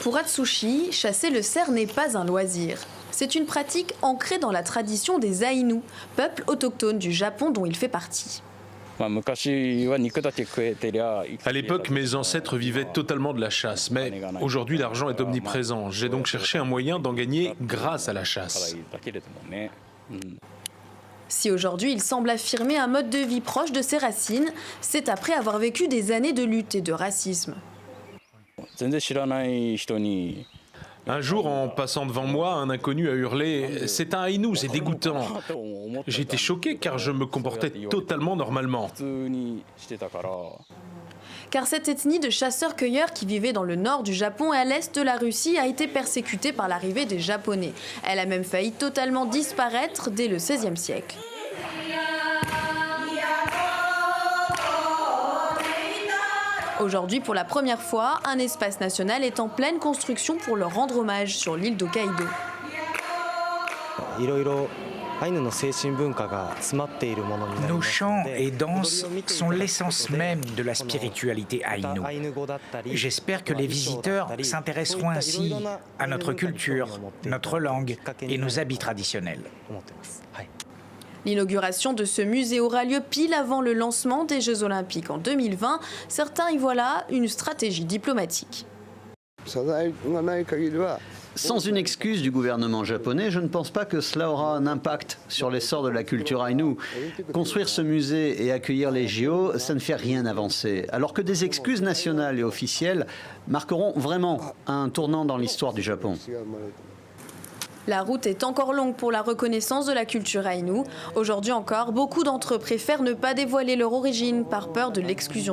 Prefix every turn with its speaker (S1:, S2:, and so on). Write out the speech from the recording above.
S1: Pour Atsushi, chasser le cerf n'est pas un loisir. C'est une pratique ancrée dans la tradition des Aïnous, peuple autochtone du Japon dont il fait partie.
S2: À l'époque, mes ancêtres vivaient totalement de la chasse, mais aujourd'hui l'argent est omniprésent. J'ai donc cherché un moyen d'en gagner grâce à la chasse.
S1: Si aujourd'hui il semble affirmer un mode de vie proche de ses racines, c'est après avoir vécu des années de lutte et de racisme.
S2: Un jour, en passant devant moi, un inconnu a hurlé « C'est un Aïnou, c'est dégoûtant !» J'ai été choqué car je me comportais totalement normalement.
S1: Car cette ethnie de chasseurs-cueilleurs qui vivait dans le nord du Japon et à l'est de la Russie a été persécutée par l'arrivée des Japonais. Elle a même failli totalement disparaître dès le XVIe siècle. Aujourd'hui, pour la première fois, un espace national est en pleine construction pour leur rendre hommage sur l'île d'Hokkaido.
S3: Nos chants et danses sont l'essence même de la spiritualité aïnou. J'espère que les visiteurs s'intéresseront ainsi à notre culture, notre langue et nos habits traditionnels.
S1: L'inauguration de ce musée aura lieu pile avant le lancement des Jeux Olympiques en 2020. Certains y voient là une stratégie diplomatique.
S4: Sans une excuse du gouvernement japonais, je ne pense pas que cela aura un impact sur l'essor de la culture aïnou. Construire ce musée et accueillir les JO, ça ne fait rien avancer. Alors que des excuses nationales et officielles marqueront vraiment un tournant dans l'histoire du Japon.
S1: La route est encore longue pour la reconnaissance de la culture aïnou. Aujourd'hui encore, beaucoup d'entre eux préfèrent ne pas dévoiler leur origine par peur de l'exclusion.